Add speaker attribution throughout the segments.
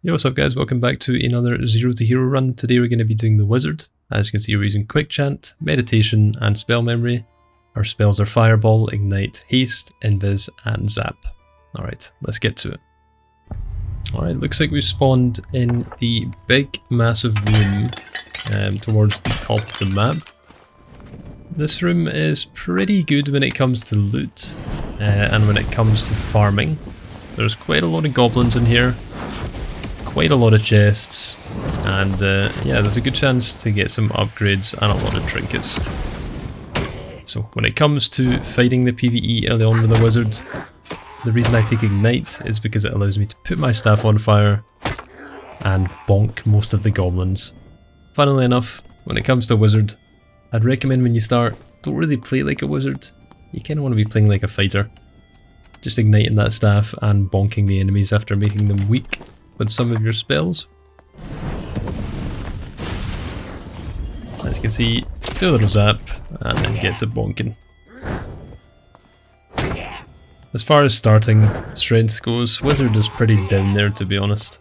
Speaker 1: Yo, what's up guys, welcome back to another Zero to Hero run. Today we're going to be doing the Wizard. As you can see, we're using Quick Chant, Meditation and Spell Memory. Our spells are Fireball, Ignite, Haste, Invis and Zap. Alright, let's get to it. Alright, looks like we spawned in the big massive room towards the top of the map. This room is pretty good when it comes to loot and when it comes to farming. There's quite a lot of goblins in here. Quite a lot of chests, and yeah, there's a good chance to get some upgrades and a lot of trinkets. So when it comes to fighting the PvE early on with the Wizard, the reason I take Ignite is because it allows me to put my staff on fire and bonk most of the goblins. Funnily enough, when it comes to Wizard, I'd recommend when you start, don't really play like a Wizard. You kind of want to be playing like a fighter. Just igniting that staff and bonking the enemies after making them weak with some of your spells. As you can see, do a little zap and then get to bonking. As far as starting strength goes, Wizard is pretty down there, to be honest.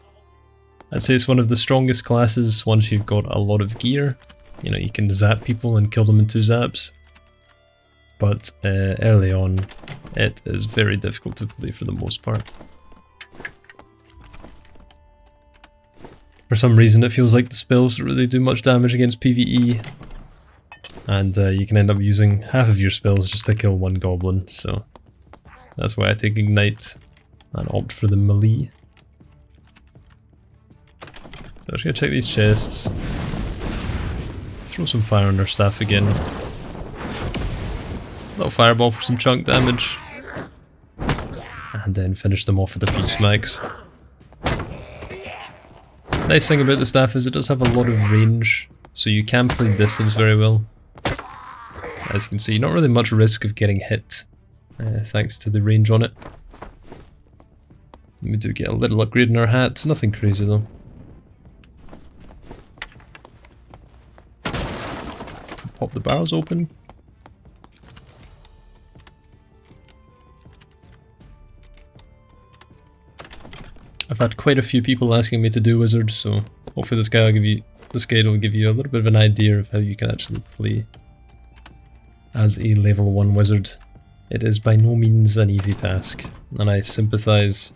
Speaker 1: I'd say it's one of the strongest classes once you've got a lot of gear. You know, you can zap people and kill them in 2 zaps. But early on, it is very difficult to play for the most part. For some reason it feels like the spells don't really do much damage against PvE, and you can end up using half of your spells just to kill one goblin, so that's why I take Ignite and opt for the melee. So I'm just gonna check these chests, throw some fire on our staff again, a little fireball for some chunk damage, and then finish them off with a few smacks. Nice thing about the staff is it does have a lot of range, so you can play distance very well. As you can see, not really much risk of getting hit, thanks to the range on it. We do get a little upgrade in our hat, nothing crazy though. Pop the barrels open. I've had quite a few people asking me to do Wizard, so hopefully this guide will give you a little bit of an idea of how you can actually play as a level 1 Wizard. It is by no means an easy task, and I sympathise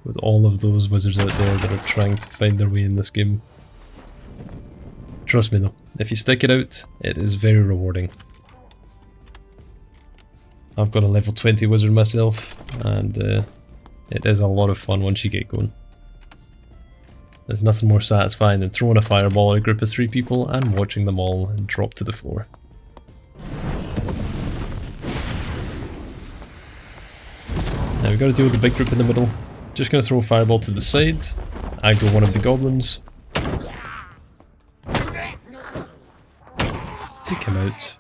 Speaker 1: with all of those Wizards out there that are trying to find their way in this game. Trust me though, if you stick it out, it is very rewarding. I've got a level 20 Wizard myself, and it is a lot of fun once you get going. There's nothing more satisfying than throwing a fireball at a group of 3 people and watching them all drop to the floor. Now we've got to deal with the big group in the middle. Just going to throw a fireball to the side, aggro one of the goblins, take him out.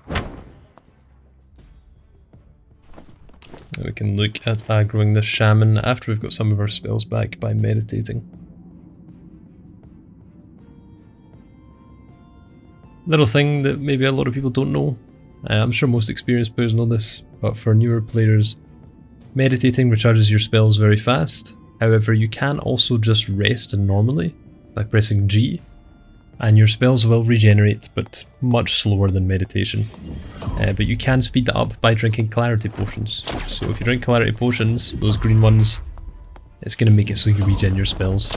Speaker 1: We can look at aggroing the shaman after we've got some of our spells back by meditating. Little thing that maybe a lot of people don't know, I'm sure most experienced players know this, but for newer players, meditating recharges your spells very fast. However, you can also just rest normally by pressing G, and your spells will regenerate, but much slower than meditation. But you can speed that up by drinking clarity potions. So if you drink clarity potions, those green ones, it's going to make it so you regen your spells.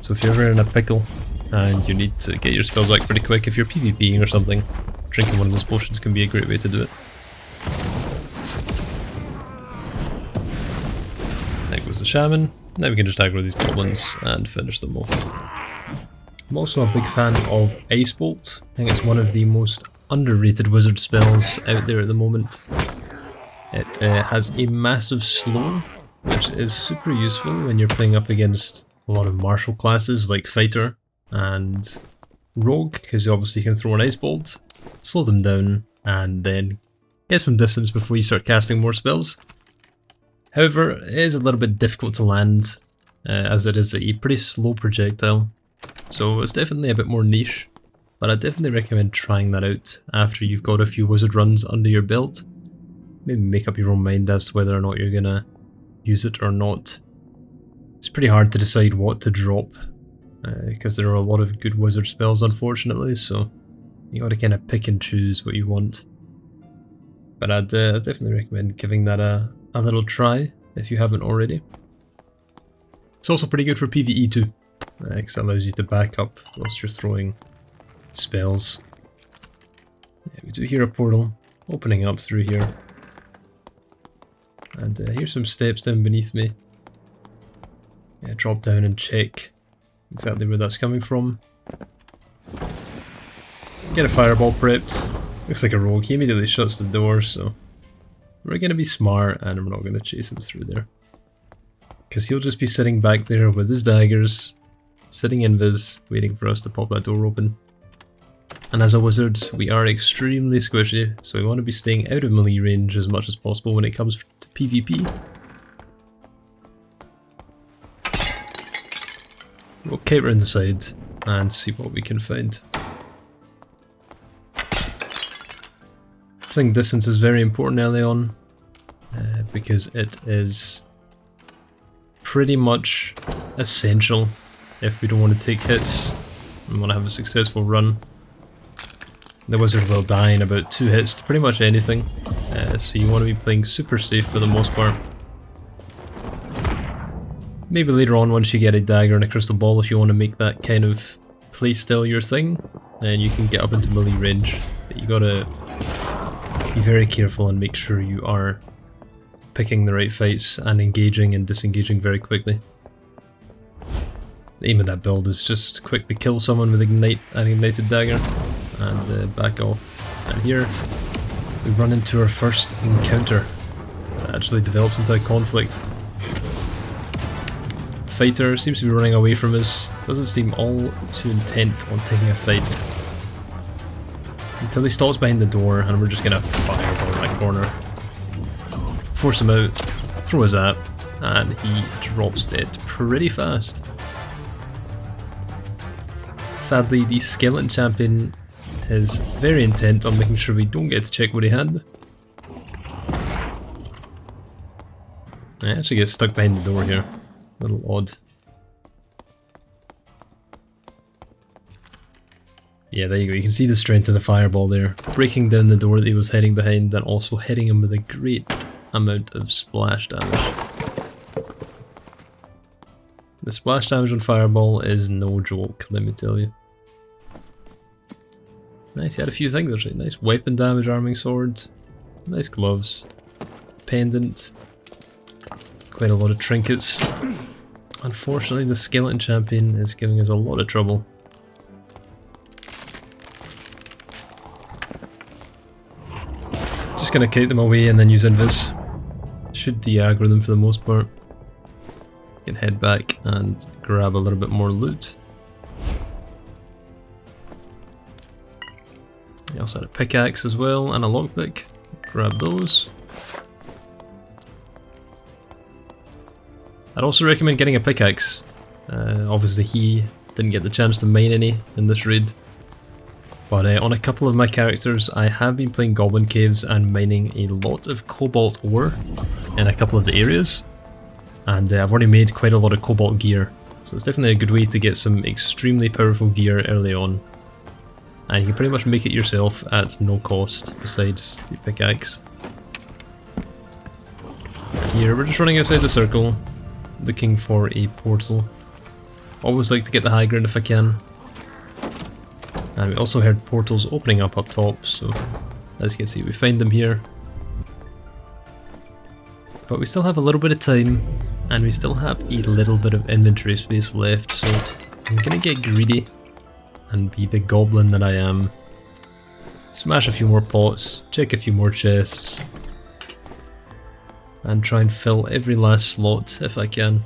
Speaker 1: So if you're ever in a pickle and you need to get your spells back pretty quick, if you're PvPing or something, drinking one of those potions can be a great way to do it. There goes the shaman. Now we can just aggro these goblins and finish them off. I'm also a big fan of Ice Bolt. I think it's one of the most underrated Wizard spells out there at the moment. It has a massive slow, which is super useful when you're playing up against a lot of martial classes like Fighter and Rogue, because obviously you can throw an Ice Bolt, slow them down, and then get some distance before you start casting more spells. However, it is a little bit difficult to land, as it is a pretty slow projectile, so it's definitely a bit more niche, but I definitely recommend trying that out after you've got a few Wizard runs under your belt. Maybe make up your own mind as to whether or not you're gonna use it or not. It's pretty hard to decide what to drop, because there are a lot of good wizard spells unfortunately, so you gotta kind of pick and choose what you want. But I'd definitely recommend giving that a little try if you haven't already. It's also pretty good for PvE too, because it allows you to back up whilst you're throwing spells. Yeah, we do hear a portal opening up through here. And here's some steps down beneath me. Yeah, drop down and check exactly where that's coming from. Get a fireball prepped. Looks like a rogue. He immediately shuts the door, so we're going to be smart and we're not going to chase him through there. Because he'll just be sitting back there with his daggers, sitting invis, waiting for us to pop that door open. And as a wizard, we are extremely squishy, so we want to be staying out of melee range as much as possible when it comes to PvP. We'll kite around the side and see what we can find. I think distance is very important early on, because it is pretty much essential if we don't want to take hits and want to have a successful run. The wizard will die in about 2 hits to pretty much anything, so you want to be playing super safe for the most part. Maybe later on, once you get a dagger and a crystal ball, if you want to make that kind of playstyle your thing, then you can get up into melee range. But you gotta be very careful and make sure you are picking the right fights and engaging and disengaging very quickly. The aim of that build is just quickly kill someone with an ignited dagger and back off. And here we run into our first encounter that actually develops into a conflict. Fighter seems to be running away from us, doesn't seem all too intent on taking a fight. Until he stops behind the door and we're just gonna fireball that corner. Force him out, throw his zap, and he drops dead pretty fast. Sadly, the skeleton champion is very intent on making sure we don't get to check what he had. I actually get stuck behind the door here. A little odd. Yeah, there you go. You can see the strength of the fireball there. Breaking down the door that he was hiding behind and also hitting him with a great amount of splash damage. The splash damage on fireball is no joke, let me tell you. Nice, he had a few things actually. Nice weapon damage, arming sword, nice gloves, pendant, quite a lot of trinkets. Unfortunately, the skeleton champion is giving us a lot of trouble. Just gonna kite them away and then use invis. Should de-aggro them for the most part. Can head back and grab a little bit more loot. I also had a pickaxe as well and a lockpick. Grab those. I'd also recommend getting a pickaxe. Obviously he didn't get the chance to mine any in this raid. But on a couple of my characters I have been playing Goblin Caves and mining a lot of cobalt ore in a couple of the areas. And I've already made quite a lot of cobalt gear. So it's definitely a good way to get some extremely powerful gear early on. And you can pretty much make it yourself at no cost besides the pickaxe. Here we're just running outside the circle, looking for a portal. Always like to get the high ground if I can. And we also heard portals opening up top, so as you can see we find them here. But we still have a little bit of time, and we still have a little bit of inventory space left, so I'm gonna get greedy and be the goblin that I am. Smash a few more pots, check a few more chests, and try and fill every last slot if I can.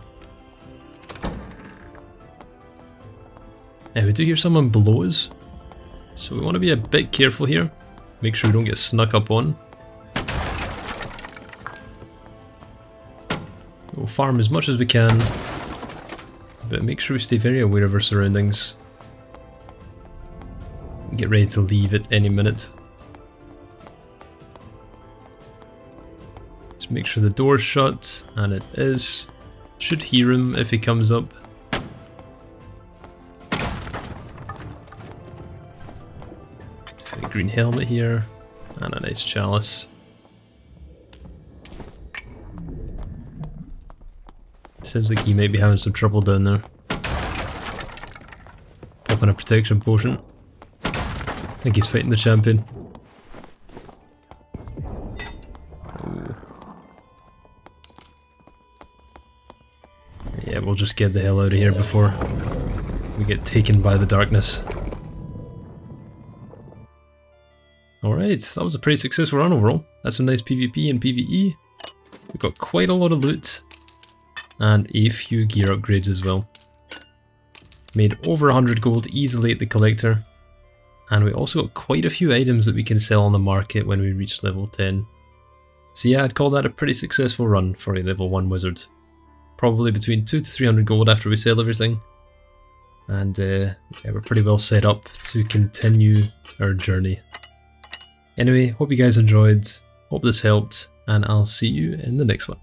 Speaker 1: Now we do hear someone below us, so we want to be a bit careful here. Make sure we don't get snuck up on. We'll farm as much as we can, but make sure we stay very aware of our surroundings. Get ready to leave at any minute. Just make sure the door's shut, and it is. Should hear him if he comes up. A green helmet here, and a nice chalice. Seems like he might be having some trouble down there. Popping a protection potion. I think he's fighting the champion. Ooh. Yeah, we'll just get the hell out of here before we get taken by the darkness. Alright, that was a pretty successful run overall. That's some nice PvP and PvE. We got quite a lot of loot. And a few gear upgrades as well. Made over 100 gold easily at the collector. And we also got quite a few items that we can sell on the market when we reach level 10. So yeah, I'd call that a pretty successful run for a level 1 wizard. Probably between 200 to 300 gold after we sell everything. And yeah, we're pretty well set up to continue our journey. Anyway, hope you guys enjoyed, hope this helped, and I'll see you in the next one.